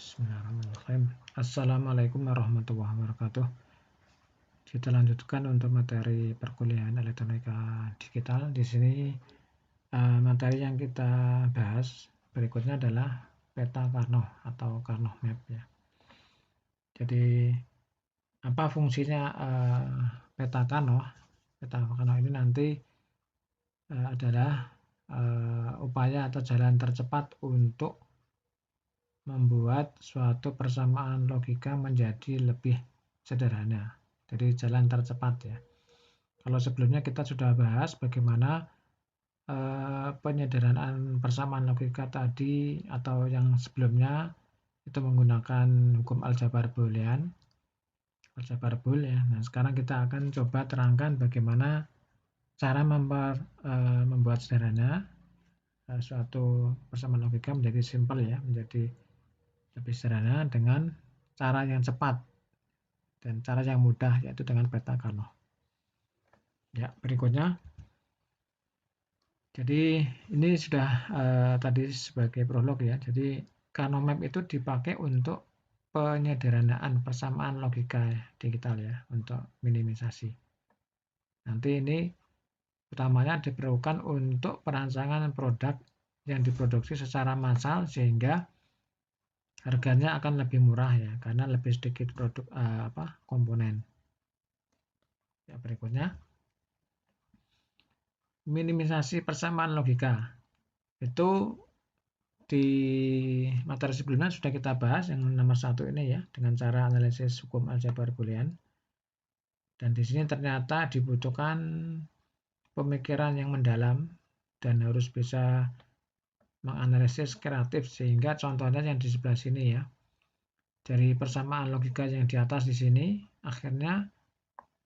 Bismillahirrahmanirrahim. Assalamualaikum warahmatullahi wabarakatuh. Kita lanjutkan untuk materi perkuliahan elektronika digital. Di sini materi yang kita bahas berikutnya adalah peta Karnoh atau Karnoh Map ya. Jadi apa fungsinya peta Karnoh? Peta Karnoh ini nanti adalah upaya atau jalan tercepat untuk membuat suatu persamaan logika menjadi lebih sederhana. Jadi jalan tercepat ya. Kalau sebelumnya kita sudah bahas bagaimana penyederhanaan persamaan logika tadi atau yang sebelumnya itu menggunakan hukum aljabar boolean, aljabar bool ya. Nah sekarang kita akan coba terangkan bagaimana cara membuat sederhana suatu persamaan logika menjadi simple ya, menjadi lebih sederhana dengan cara yang cepat dan cara yang mudah, yaitu dengan peta Karnoh. Ya, berikutnya. Jadi ini sudah tadi sebagai prolog ya. Jadi Karnoh Map itu dipakai untuk penyederhanaan persamaan logika digital ya, untuk minimisasi. Nanti ini utamanya diperlukan untuk perancangan produk yang diproduksi secara massal sehingga harganya akan lebih murah ya, karena lebih sedikit produk komponen. Ya, berikutnya minimisasi persamaan logika. Itu di materi sebelumnya sudah kita bahas yang nomor 1 ini ya, dengan cara analisis hukum aljabar boolean. Dan di sini ternyata dibutuhkan pemikiran yang mendalam dan harus bisa menganalisis kreatif, sehingga contohnya yang di sebelah sini ya. Dari persamaan logika yang di atas di sini, akhirnya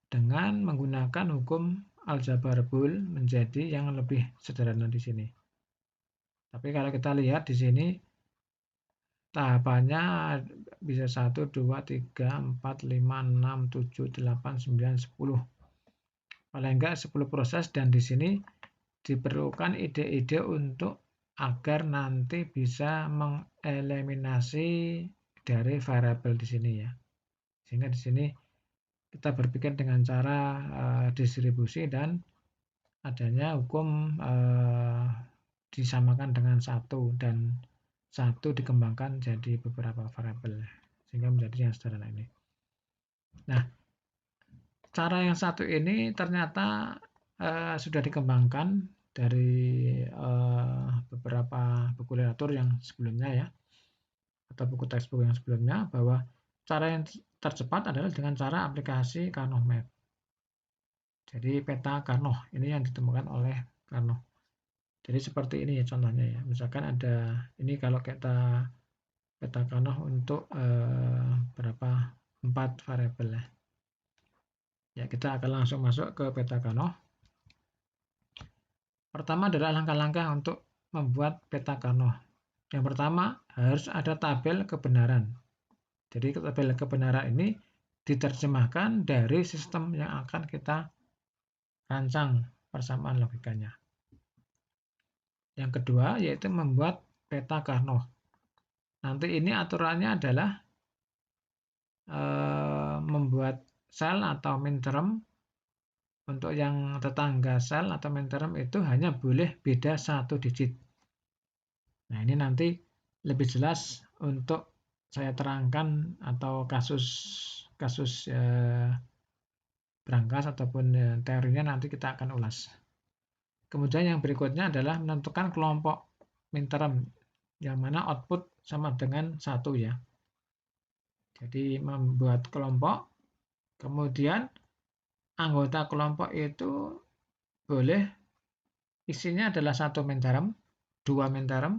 dengan menggunakan hukum aljabar bool menjadi yang lebih sederhana di sini. Tapi kalau kita lihat di sini tahapannya bisa 1, 2, 3, 4, 5, 6, 7, 8, 9, 10. Paling enggak 10 proses, dan di sini diperlukan ide-ide untuk agar nanti bisa mengeliminasi dari variabel di sini ya. Sehingga di sini kita berpikir dengan cara distribusi dan adanya hukum disamakan dengan 1 dan 1 dikembangkan jadi beberapa variabel sehingga menjadi yang sederhana ini. Nah, cara yang 1 ini ternyata sudah dikembangkan dari beberapa buku literatur yang sebelumnya ya, atau buku textbook yang sebelumnya, bahwa cara yang tercepat adalah dengan cara aplikasi Karnoh Map. Jadi peta Karnoh ini yang ditemukan oleh Karnoh. Jadi seperti ini ya contohnya ya. Misalkan ada ini, kalau kita peta Karnoh untuk berapa 4 variabel ya. Ya, kita akan langsung masuk ke peta Karnoh. Pertama adalah langkah-langkah untuk membuat peta Karnoh. Yang pertama harus ada tabel kebenaran. Jadi tabel kebenaran ini diterjemahkan dari sistem yang akan kita rancang persamaan logikanya. Yang kedua yaitu membuat peta Karnoh. Nanti ini aturannya adalah membuat sel atau minterm. Untuk yang tetangga sel atau minterm itu hanya boleh beda 1 digit. Nah ini nanti lebih jelas untuk saya terangkan, atau kasus berangkas ataupun teorinya nanti kita akan ulas. Kemudian yang berikutnya adalah menentukan kelompok minterm, yang mana output sama dengan 1 ya. Jadi membuat kelompok, kemudian anggota kelompok itu boleh isinya adalah 1 minterm, 2 minterm,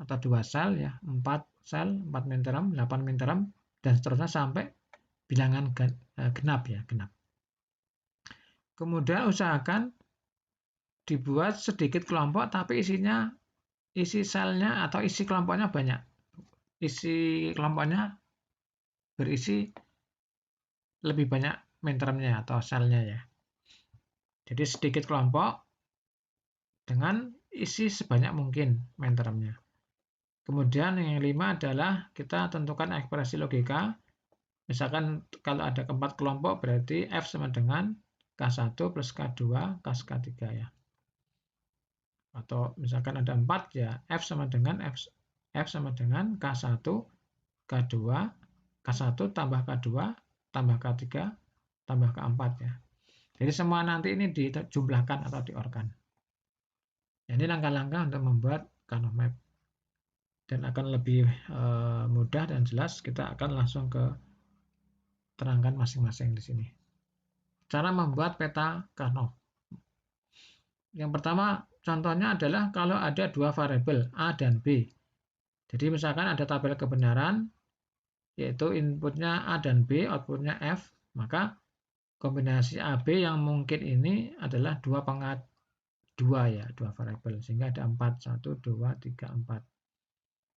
atau 2 sel ya, 4 sel, 4 minterm, 8 minterm, dan seterusnya sampai bilangan genap ya, genap. Kemudian usahakan dibuat sedikit kelompok tapi isi selnya atau isi kelompoknya banyak. Isi kelompoknya berisi lebih banyak mintermnya atau selnya ya. Jadi sedikit kelompok dengan isi sebanyak mungkin mintermnya. Kemudian yang 5 adalah kita tentukan ekspresi logika. Misalkan kalau ada keempat kelompok berarti F sama dengan K1 plus K2 plus K3 ya. Atau misalkan ada 4 ya F sama dengan K1, K2, K1 tambah K2 tambah K3 tambah K4 ya. Jadi semua nanti ini dijumlahkan atau diorkan. Ini langkah-langkah untuk membuat Karnaugh map. Dan akan lebih mudah dan jelas, kita akan langsung ke terangkan masing-masing di sini. Cara membuat peta Karnaugh. Yang pertama, contohnya adalah kalau ada dua variabel A dan B. Jadi misalkan ada tabel kebenaran, yaitu inputnya A dan B, outputnya F, maka kombinasi AB yang mungkin ini adalah dua variabel, sehingga ada 4, 1, 2, 3, 4.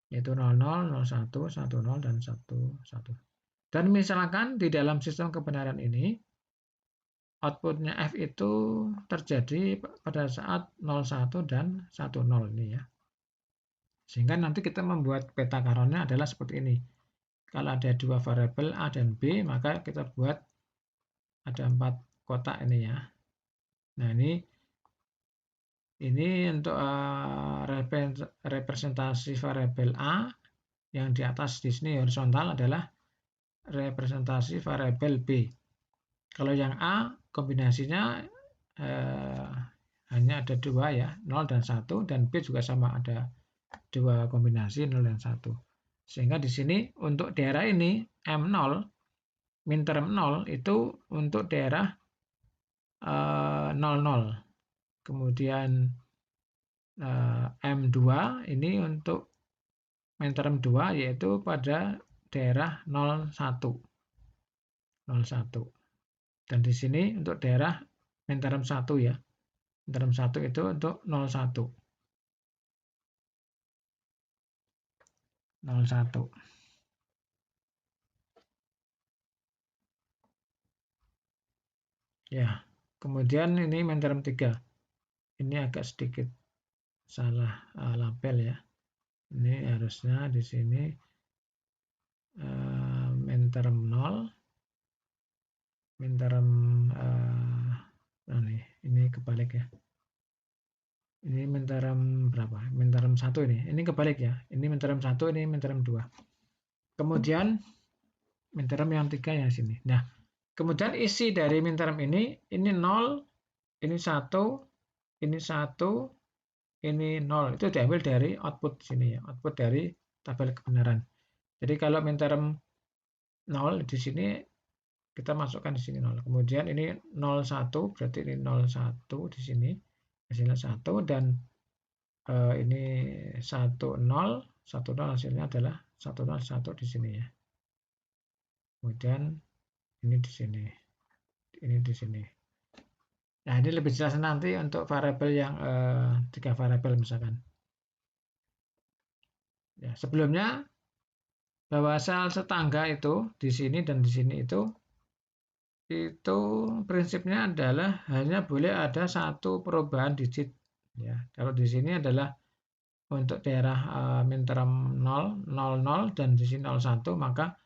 Yaitu 00, 01, 10, dan 11. Dan misalkan di dalam sistem kebenaran ini, outputnya F itu terjadi pada saat 01 dan 10 ini ya. Sehingga nanti kita membuat peta Karnaugh adalah seperti ini. Kalau ada dua variabel A dan B, maka kita buat ada 4 kotak ini ya. Nah ini untuk representasi variabel A yang di atas di sini horizontal adalah representasi variabel B. Kalau yang A kombinasinya hanya ada 2 ya, 0 dan 1, dan B juga sama ada 2 kombinasi 0 dan 1. Sehingga di sini untuk daerah ini M0 minterm 0 itu untuk daerah 00. Kemudian M2 ini untuk minterm 2 yaitu pada daerah 01. Dan di sini untuk daerah minterm 1 ya. Minterm 1 itu untuk 01. Ya, kemudian ini minterm 3. Ini agak sedikit salah label ya. Ini harusnya di sini minterm 0, minterm ini kebalik ya. Ini minterm berapa? Minterm 1 ini. Ini kebalik ya. Ini minterm 1, ini minterm 2. Kemudian minterm yang 3 yang sini. Nah, kemudian isi dari minterm ini 0, ini 1, ini 1, ini 0. Itu diambil dari output sini ya. Output dari tabel kebenaran. Jadi kalau minterm 0 di sini kita masukkan di sini 0. Kemudian ini 01 berarti ini 01 di sini. Hasilnya 1 dan ini 10, 10 hasilnya adalah 101 di sini ya. Kemudian ini di sini. Ini di sini. Nah, ini lebih jelas nanti untuk variabel yang 3 variabel misalkan. Ya, sebelumnya bahwa sel setangga itu di sini dan di sini itu prinsipnya adalah hanya boleh ada satu perubahan digit ya. Kalau di sini adalah untuk daerah minterm 0, 00 dan di sini 01, maka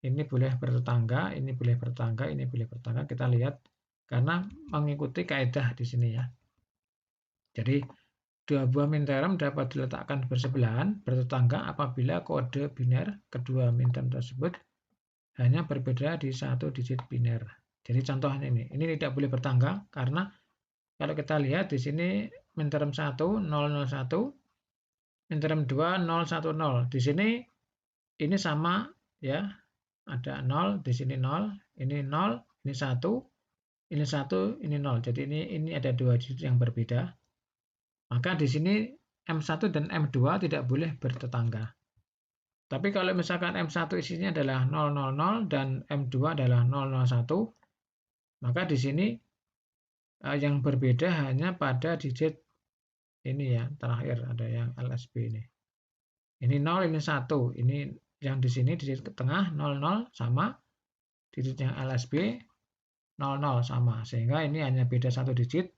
ini boleh bertetangga, ini boleh bertetangga, ini boleh bertetangga. Kita lihat karena mengikuti kaidah di sini ya. Jadi dua buah minterm dapat diletakkan bersebelahan bertetangga apabila kode biner kedua minterm tersebut hanya berbeda di satu digit biner. Jadi contohnya ini tidak boleh bertangga karena kalau kita lihat di sini minterm 1 001, minterm 2 010. Di sini ini sama ya. Ada 0, di sini 0, ini 0, ini 1, ini 1, ini 0. Jadi ini ada dua digit yang berbeda. Maka di sini M1 dan M2 tidak boleh bertetangga. Tapi kalau misalkan M1 isinya adalah 000 dan M2 adalah 001, maka di sini yang berbeda hanya pada digit ini ya, terakhir ada yang LSB ini. Ini 0, ini 1. Ini yang di sini digit ke tengah 00 sama, digit yang LSB 00 sama. Sehingga ini hanya beda satu digit,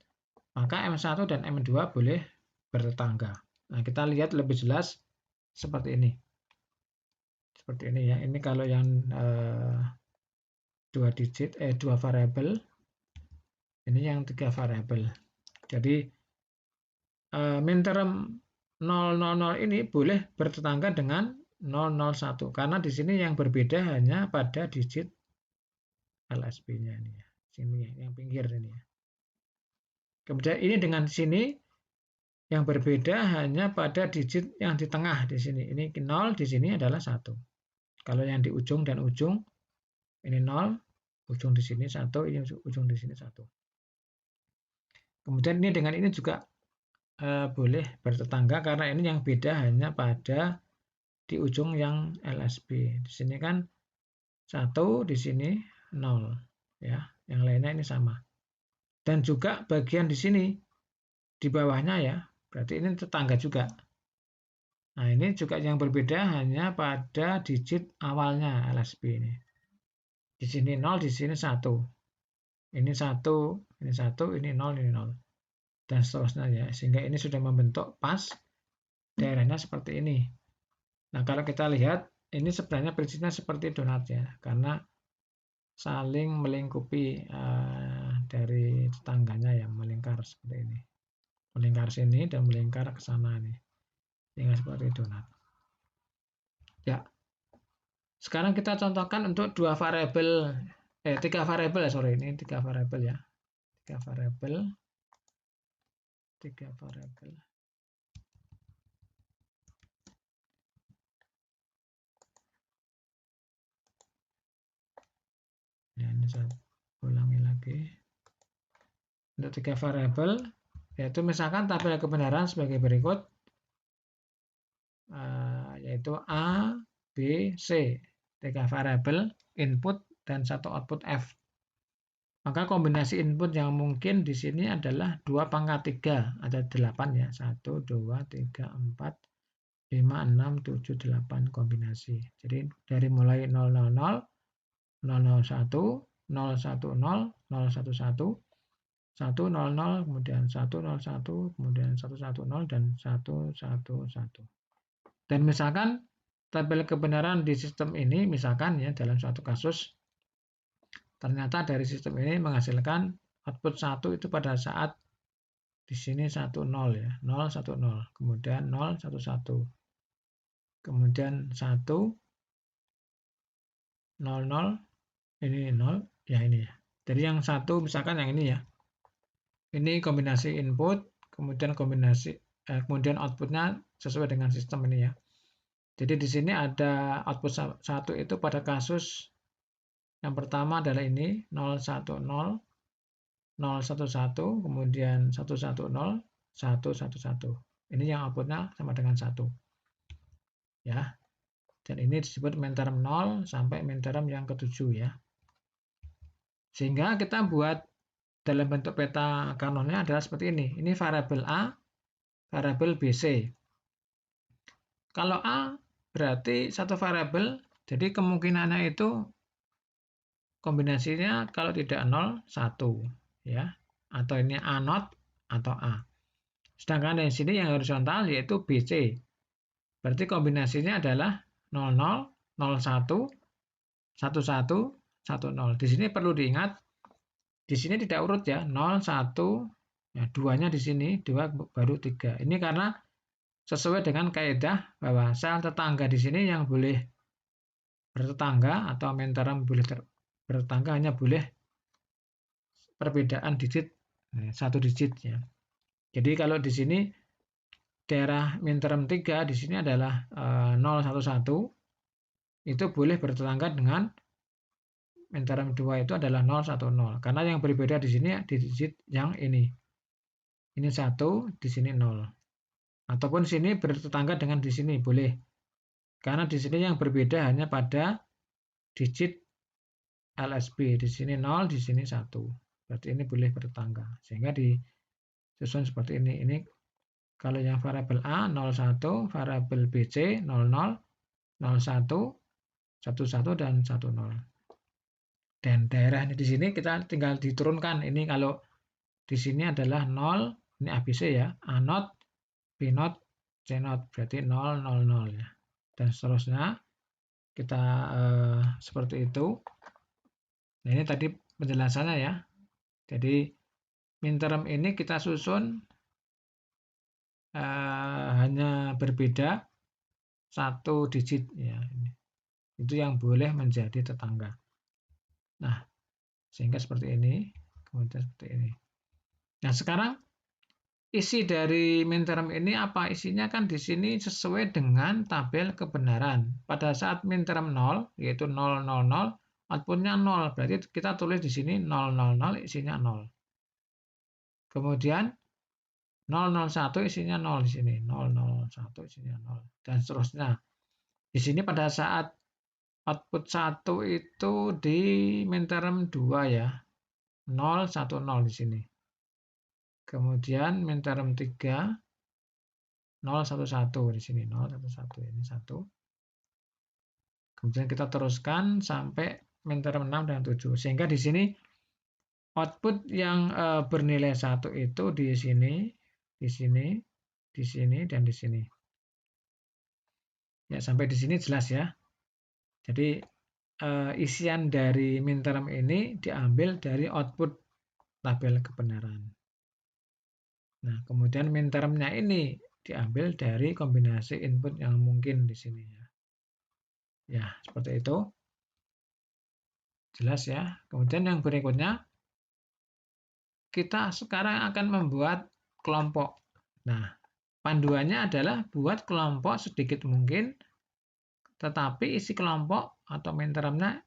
maka M1 dan M2 boleh bertetangga. Nah, kita lihat lebih jelas seperti ini. Seperti ini ya. Ini kalau yang dua variabel, ini yang 3 variabel. Jadi min term 000 ini boleh bertetangga dengan 001 karena di sini yang berbeda hanya pada digit LSB-nya ini ya. Sini ya, yang pinggir ini ya. Kemudian ini dengan sini yang berbeda hanya pada digit yang di tengah di sini. Ini 0, di sini adalah 1. Kalau yang di ujung dan ujung ini 0, ujung di sini 1, ini ujung di sini 1. Kemudian ini dengan ini juga boleh bertetangga karena ini yang beda hanya pada di ujung yang LSB. Di sini kan 1, di sini 0 ya. Yang lainnya ini sama. Dan juga bagian di sini di bawahnya ya. Berarti ini tetangga juga. Nah, ini juga yang berbeda hanya pada digit awalnya LSB ini. Di sini 0, di sini 1. Ini 1, ini 1, ini 0, ini 0. Dan seterusnya ya. Sehingga ini sudah membentuk pas daerahnya seperti ini. Nah, kalau kita lihat, ini sebenarnya prinsipnya seperti donat ya. Karena saling melingkupi dari tetangganya ya, melingkar seperti ini. Melingkar sini dan melingkar ke sana nih. Sehingga seperti donat. Ya. Sekarang kita contohkan untuk 3 variabel ya, sorry, ini 3 variabel ya. 3 variabel. Ya, ini saya ulangi lagi. Untuk 3 variabel, yaitu misalkan tabel kebenaran sebagai berikut, yaitu A, B, C. 3 variabel input dan 1 output F. Maka kombinasi input yang mungkin di sini adalah 2 pangkat 3, ada 8 ya. 1, 2, 3, 4, 5, 6, 7, 8 kombinasi. Jadi dari mulai 000, 001, 010, 011, 100, kemudian 101, kemudian 110, dan 111. Dan misalkan tabel kebenaran di sistem ini, misalkan ya dalam suatu kasus, ternyata dari sistem ini menghasilkan output 1 itu pada saat di sini 10 ya, 010, kemudian 011, kemudian 1, 00, ini 0, ya ini ya. Jadi yang 1 misalkan yang ini ya. Ini kombinasi input, kemudian kemudian outputnya sesuai dengan sistem ini ya. Jadi di sini ada output 1 itu pada kasus yang pertama adalah ini 010, 011, kemudian 110, 111. Ini yang outputnya sama dengan 1. Ya. Dan ini disebut min term 0 sampai min term yang ke-7 ya. Sehingga kita buat dalam bentuk peta kanonnya adalah seperti ini. Ini variabel A, variabel BC. Kalau A berarti satu variabel, jadi kemungkinannya itu kombinasinya kalau tidak 0, 1 ya. Atau ini A0 atau A. Sedangkan di sini yang horizontal yaitu BC. Berarti kombinasinya adalah 00, 01, 11, 10. Di sini perlu diingat, di sini tidak urut ya, 0, 1, ya, 2-nya di sini, 2 baru 3. Ini karena sesuai dengan kaidah bahwa sel tetangga di sini yang boleh bertetangga atau min term boleh bertetangga hanya boleh perbedaan digit, 1 digit ya. Jadi kalau di sini daerah min term 3 di sini adalah 011, itu boleh bertetangga dengan min term 2 itu adalah 010. Karena yang berbeda di sini di digit yang ini. Ini 1, di sini 0. Ataupun sini bertetangga dengan di sini boleh. Karena di sini yang berbeda hanya pada digit LSB. Di sini 0, di sini 1. Berarti ini boleh bertetangga. Sehingga disusun seperti ini. Ini kalau yang variabel A 01, variabel BC 00, 01, 11 dan 10. Dan daerah di sini kita tinggal diturunkan. Ini kalau di sini adalah 0, ini ABC ya, A0, B0, C0 berarti 0, 0, 0 ya. Dan seterusnya kita seperti itu. Nah, ini tadi penjelasannya ya. Jadi minterm ini kita susun hanya berbeda 1 digit ya. Itu yang boleh menjadi tetangga. Nah, sehingga seperti ini, kemudian seperti ini. Nah, sekarang isi dari minterm ini apa? Isinya kan di sini sesuai dengan tabel kebenaran. Pada saat minterm 0, yaitu 0, 0, 0, outputnya 0. Berarti kita tulis di sini 0, 0, 0, isinya 0. Kemudian 001 isinya 0 di sini. 001 isinya 0. Dan seterusnya. Di sini pada saat output 1 itu di minterm 2 ya. 0, 1, 0 di sini. Kemudian minterm 3 0, 1, 1 di sini. 0, 1, 1 ini 1. Kemudian kita teruskan sampai minterm 6 dan 7. Sehingga di sini output yang bernilai 1 itu di sini, di sini, di sini, dan di sini. Ya, sampai di sini jelas ya. Jadi isian dari minterm ini diambil dari output tabel kebenaran. Nah, kemudian mintermnya ini diambil dari kombinasi input yang mungkin di sini ya. Ya, seperti itu. Jelas ya. Kemudian yang berikutnya, kita sekarang akan membuat kelompok. Nah, panduannya adalah buat kelompok sedikit mungkin, tetapi isi kelompok atau mintermnya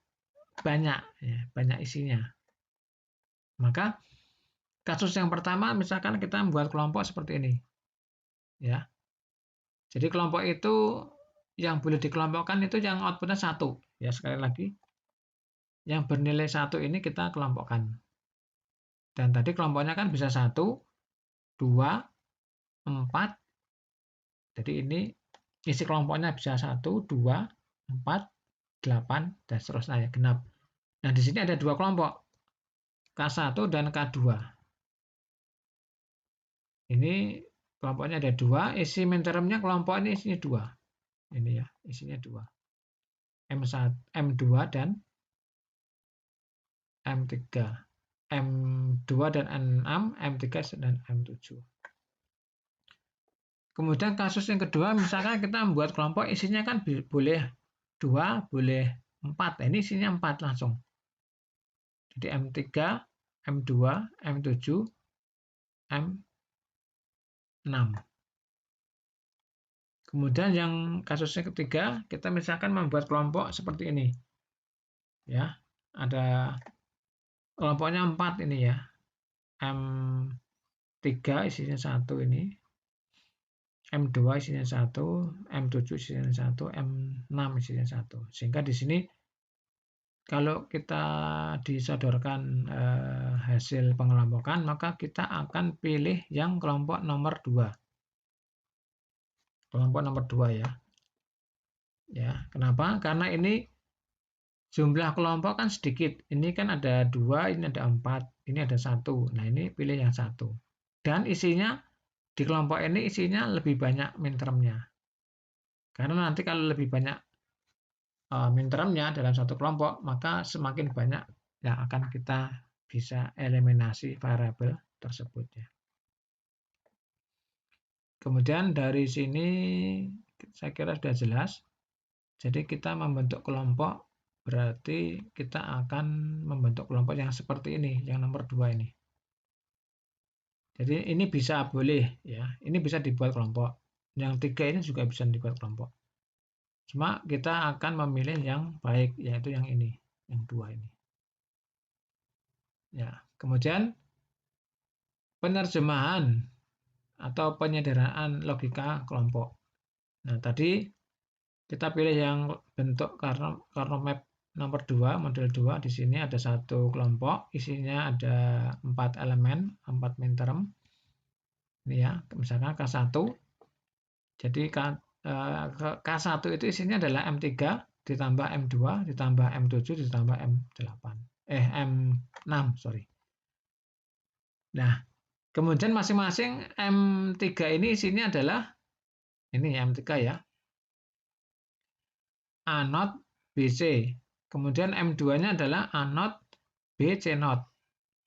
banyak, ya, banyak isinya. Maka kasus yang pertama, misalkan kita membuat kelompok seperti ini, ya. Jadi kelompok itu yang boleh dikelompokkan itu yang outputnya 1. Ya, sekali lagi, yang bernilai 1 ini kita kelompokkan. Dan tadi kelompoknya kan bisa 1, 2, 4. Jadi ini isi kelompoknya bisa 1, 2, 4, 8, dan seterusnya, genap. Nah, di sini ada dua kelompok, K1 dan K2. Ini kelompoknya ada 2, isi mintermnya kelompok ini isinya 2. Ini ya, isinya 2. M1, M2 dan M3. M2 dan M6, M3 dan M7. Kemudian kasus yang kedua, misalkan kita membuat kelompok isinya kan boleh 2, boleh 4. Nah, ini isinya 4 langsung. Jadi M3, M2, M7, M6. Kemudian yang kasusnya ketiga, kita misalkan membuat kelompok seperti ini. Ya, ada kelompoknya 4 ini ya. M3 isinya 1 ini. M2 isinya 1, M7 isinya 1, M6 isinya 1. Sehingga di sini kalau kita disodorkan hasil pengelompokan, maka kita akan pilih yang kelompok nomor 2. Kelompok nomor 2 ya. Ya, kenapa? Karena ini jumlah kelompok kan sedikit. Ini kan ada 2, ini ada 4, ini ada 1. Nah, ini pilih yang 1. Dan isinya di kelompok ini isinya lebih banyak mintermnya. Karena nanti kalau lebih banyak mintermnya dalam satu kelompok, maka semakin banyak yang akan kita bisa eliminasi variabel tersebut ya. Kemudian dari sini saya kira sudah jelas. Jadi kita membentuk kelompok berarti kita akan membentuk kelompok yang seperti ini, yang nomor 2 ini. Jadi ini bisa boleh ya, ini bisa dibuat kelompok. Yang 3 ini juga bisa dibuat kelompok. Cuma kita akan memilih yang baik, yaitu yang ini, yang 2 ini. Ya, kemudian penerjemahan atau penyederhanaan logika kelompok. Nah, tadi kita pilih yang bentuk Karnaugh map nomor 2, model 2. Di sini ada satu kelompok, isinya ada 4 elemen, 4 minterm. Ini ya, misalkan K1. Jadi K1 itu isinya adalah M3 ditambah M2 ditambah M7 ditambah M8. M6, sorry. Nah, kemudian masing-masing M3 ini isinya adalah Ini M3 ya. A not BC. Kemudian M2-nya adalah A not BC not.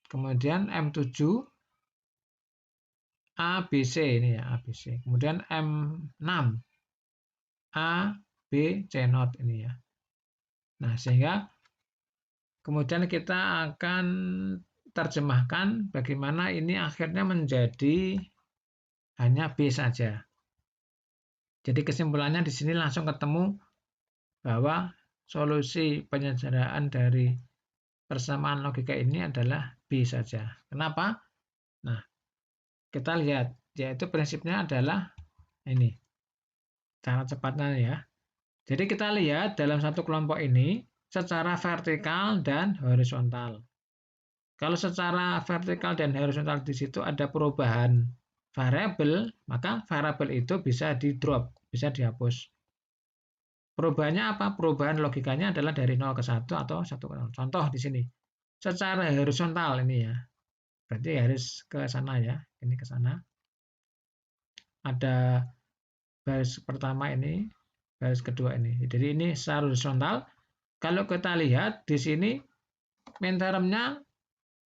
Kemudian M7 ABC ini ya, ABC. Kemudian M6 ABC not ini ya. Nah, sehingga kemudian kita akan terjemahkan bagaimana ini akhirnya menjadi hanya B saja. Jadi kesimpulannya di sini langsung ketemu bahwa solusi penyejaraan dari persamaan logika ini adalah B saja. Kenapa? Nah, kita lihat, yaitu prinsipnya adalah ini, cara cepatnya ya. Jadi kita lihat dalam satu kelompok ini secara vertikal dan horizontal. Kalau secara vertikal dan horizontal di situ ada perubahan variabel, maka variabel itu bisa di-drop, bisa dihapus. Perubahannya apa? Perubahan logikanya adalah dari 0 ke 1 atau 1 ke 0. Contoh di sini. Secara horizontal ini ya. Berarti harus ke sana ya. Ini ke sana. Ada baris pertama ini, baris kedua ini. Jadi ini secara horizontal. Kalau kita lihat di sini min termnya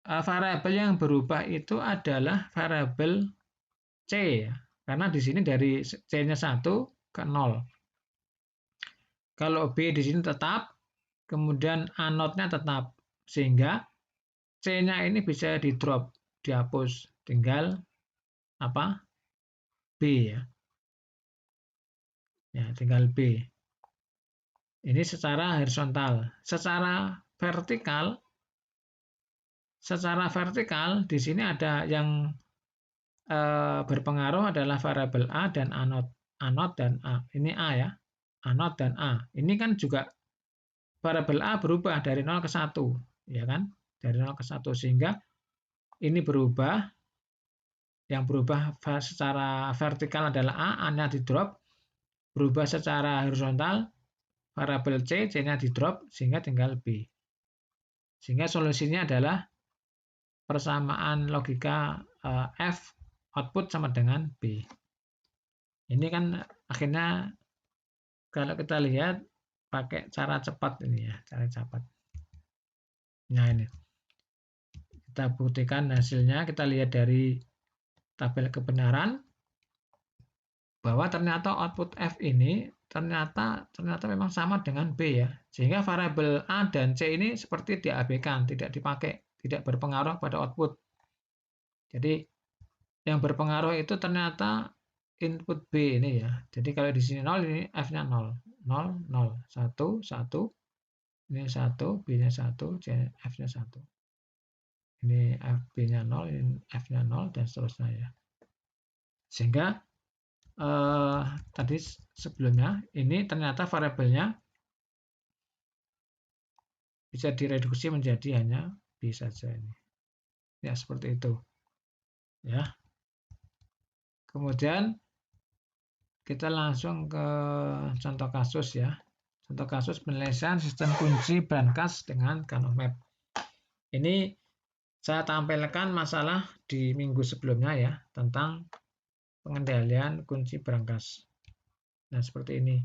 variabel yang berubah itu adalah variabel C ya. Karena di sini dari C-nya 1 ke 0. Kalau B di sini tetap, kemudian A not-nya tetap. Sehingga C-nya ini bisa di-drop, dihapus. Tinggal apa? B ya. Ya, tinggal B. Ini secara horizontal. Secara vertikal di sini ada yang berpengaruh adalah variabel A dan A not dan A. Ini A ya. A not dan A. Ini kan juga variabel A berubah dari 0 ke 1, ya kan? Dari 0 ke 1 sehingga ini berubah. Yang berubah secara vertikal adalah A-nya di-drop. Berubah secara horizontal, variabel C-nya di-drop sehingga tinggal B. Sehingga solusinya adalah persamaan logika F output sama dengan B. Ini kan akhirnya kalau kita lihat pakai cara cepat ini ya, cara cepat. Nah ini kita buktikan hasilnya, kita lihat dari tabel kebenaran bahwa ternyata output F ini ternyata memang sama dengan B ya. Sehingga variabel A dan C ini seperti diabaikan, tidak dipakai, tidak berpengaruh pada output. Jadi yang berpengaruh itu ternyata input B ini ya. Jadi kalau di sini 0, ini F-nya 0. 0, 0, 1, 1. Ini 1, B-nya 1, F-nya 1. Ini B-nya 0, ini F-nya 0, dan seterusnya ya. Sehingga tadi sebelumnya, ini ternyata variabelnya bisa direduksi menjadi hanya B saja ini. Ya, seperti itu. Ya. Kemudian kita langsung ke contoh kasus ya. Contoh kasus penyelesaian sistem kunci brankas dengan Canonmap. Ini saya tampilkan masalah di minggu sebelumnya ya tentang pengendalian kunci brankas. Nah, seperti ini.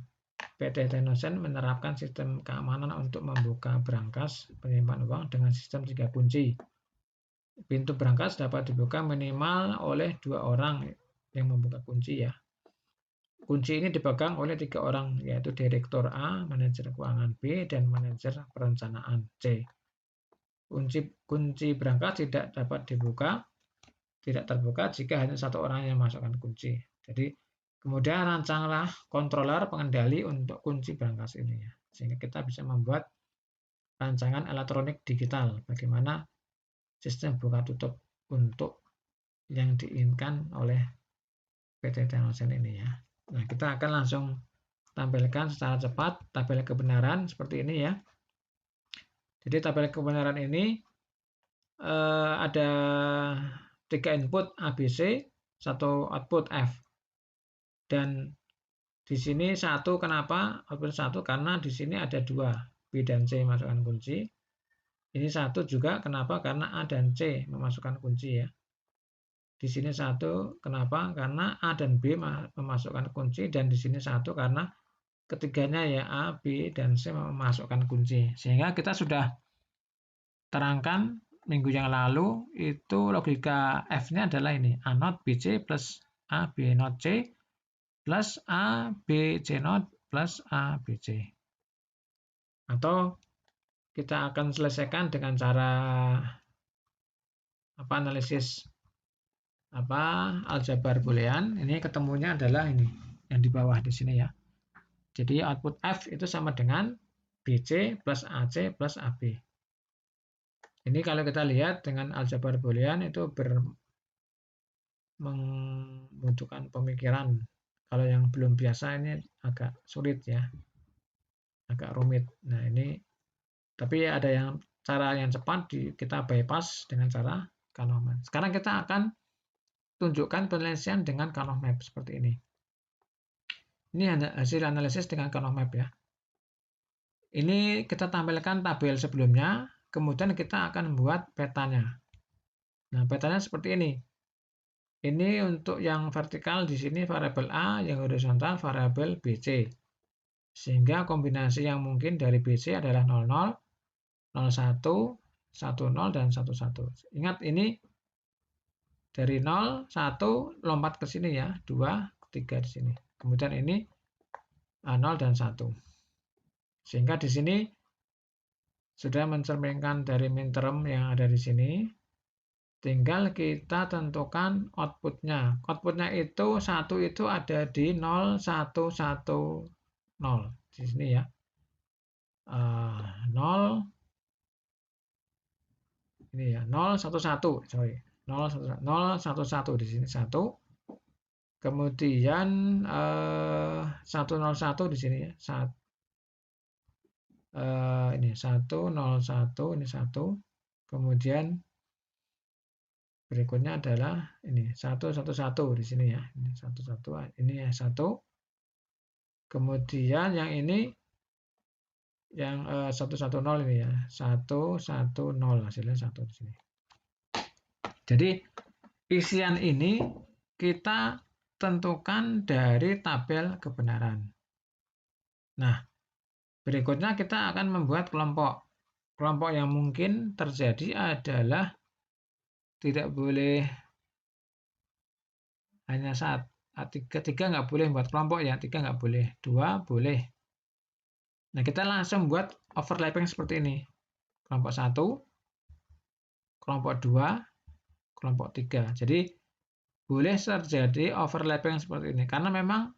PT Tenosen menerapkan sistem keamanan untuk membuka brankas penyimpan uang dengan sistem 3 kunci. Pintu brankas dapat dibuka minimal oleh 2 orang yang membuka kunci ya. Kunci ini dipegang oleh 3 orang, yaitu Direktur A, Manajer Keuangan B, dan Manajer Perencanaan C. Kunci brankas tidak dapat dibuka, tidak terbuka jika hanya 1 orang yang memasukkan kunci. Jadi kemudian rancanglah controller pengendali untuk kunci brankas ini ya. Sehingga kita bisa membuat rancangan elektronik digital bagaimana sistem buka tutup untuk yang diinginkan oleh PT Tenosen ini ya. Nah, kita akan langsung tampilkan secara cepat tabel kebenaran seperti ini ya. Jadi tabel kebenaran ini ada 3 input ABC, 1 output F. Dan di sini 1 kenapa output 1? Karena di sini ada 2, B dan C masukkan kunci. Ini 1 juga kenapa? Karena A dan C memasukkan kunci ya. Di sini 1, kenapa? Karena A dan B memasukkan kunci, dan di sini 1 karena ketiganya ya A, B, dan C memasukkan kunci. Sehingga kita sudah terangkan minggu yang lalu, itu logika F-nya adalah ini, A not BC plus A B not C plus A B C not plus A B C. Atau kita akan selesaikan dengan cara analisis aljabar boolean. Ini ketemunya adalah ini yang di bawah di sini ya. Jadi output F itu sama dengan BC plus AC plus AB. Ini kalau kita lihat dengan aljabar boolean itu membutuhkan pemikiran. Kalau yang belum biasa ini agak sulit ya, agak rumit. Nah ini, tapi ada yang cara yang cepat kita bypass dengan cara Kanoff map. Sekarang kita akan tunjukkan penelitian dengan Kanoff map seperti ini. Ini hasil analisis dengan Kanoff map ya. Ini kita tampilkan tabel sebelumnya, kemudian kita akan membuat petanya. Nah, petanya seperti ini. Ini untuk yang vertikal di sini variabel A, yang horizontal variabel BC. Sehingga kombinasi yang mungkin dari BC adalah 00, 01, 10, dan 11. Ingat ini dari 0, 1 lompat ke sini ya, 2, 3 di sini. Kemudian ini 0 dan 1. Sehingga di sini sudah mencerminkan dari minterm yang ada di sini. Tinggal kita tentukan outputnya. Outputnya itu 1 itu ada di 0, 1, 1, 0. Di sini ya. 0, ini ya, 0, 1, 1. Sorry. 0, 1, 1 di sini 1. Kemudian 101 di sini ya. Ini 101, ini 1. Kemudian berikutnya adalah ini 111 di sini ya. Ini 11, ini ya 1. Kemudian yang ini yang 110 ini ya. 110 hasilnya 1 di sini. Jadi isian ini kita tentukan dari tabel kebenaran. Nah, berikutnya kita akan membuat kelompok. Kelompok yang mungkin terjadi adalah tidak boleh hanya tiga nggak boleh buat kelompok ya, 3 nggak boleh, 2 boleh. Nah, kita langsung buat overlapping seperti ini. Kelompok 1, kelompok 2, kelompok 3. Jadi boleh terjadi overlapping seperti ini karena memang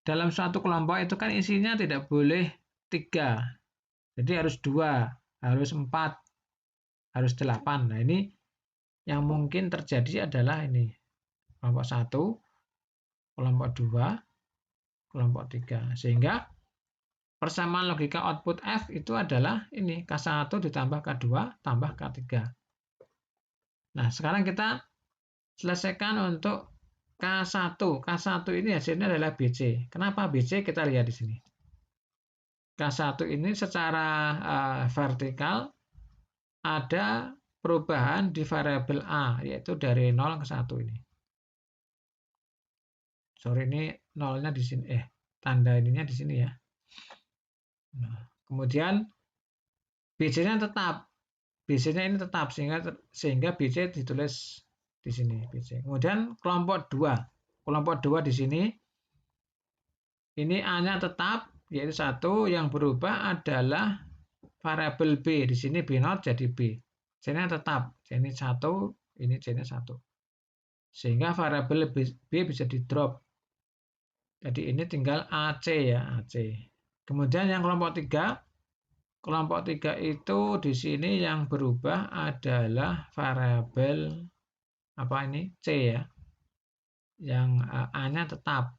dalam suatu kelompok itu kan isinya tidak boleh 3. Jadi harus 2, harus 4, harus 8. Nah, ini yang mungkin terjadi adalah ini. Kelompok 1, kelompok 2, kelompok 3. Sehingga persamaan logika output F itu adalah ini, K1 ditambah K2 tambah K3. Nah, sekarang kita selesaikan untuk K1. K1 ini hasilnya adalah BC. Kenapa BC? Kita lihat di sini. K1 ini secara vertikal ada perubahan di variabel A, yaitu dari 0 ke 1 ini. Sorry, ini nolnya di sini. Tanda ininya di sini ya. Nah, kemudian BC-nya tetap. BC-nya ini tetap sehingga BC ditulis di sini BC. Kemudian kelompok 2. Kelompok 2 di sini ini A-nya tetap yaitu 1, yang berubah adalah variabel B. Di sini B0 jadi B. C-nya tetap. C-nya 1, ini C-nya 1. Sehingga variabel B bisa di-drop. Jadi ini tinggal AC ya, AC. Kemudian yang kelompok 3, kelompok 3 itu di sini yang berubah adalah variabel C ya. Yang A-nya tetap.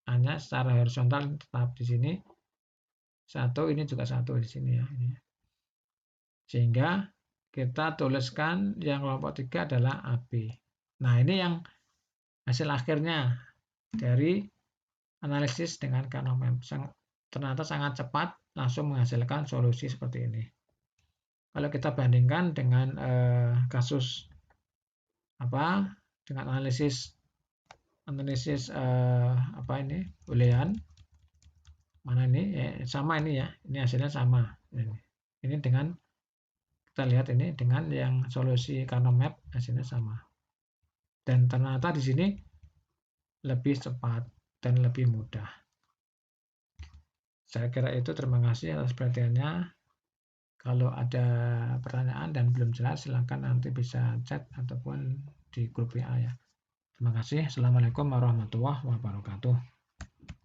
A-nya secara horizontal tetap di sini. 1, ini juga 1 di sini ya. Sehingga kita tuliskan yang kelompok 3 adalah AB. Nah, ini yang hasil akhirnya dari analisis dengan Kanoff map. Ternyata sangat cepat, langsung menghasilkan solusi seperti ini. Kalau kita bandingkan dengan kasus dengan analisis apa ini boolean mana ini sama ini ya, ini hasilnya sama ini dengan kita lihat ini dengan yang solusi Carnot hasilnya sama, dan ternyata di sini lebih cepat dan lebih mudah. Saya kira itu, terima kasih atas perhatiannya. Kalau ada pertanyaan dan belum jelas silahkan nanti bisa chat ataupun di grup WA ya. Terima kasih. Assalamualaikum warahmatullahi wabarakatuh.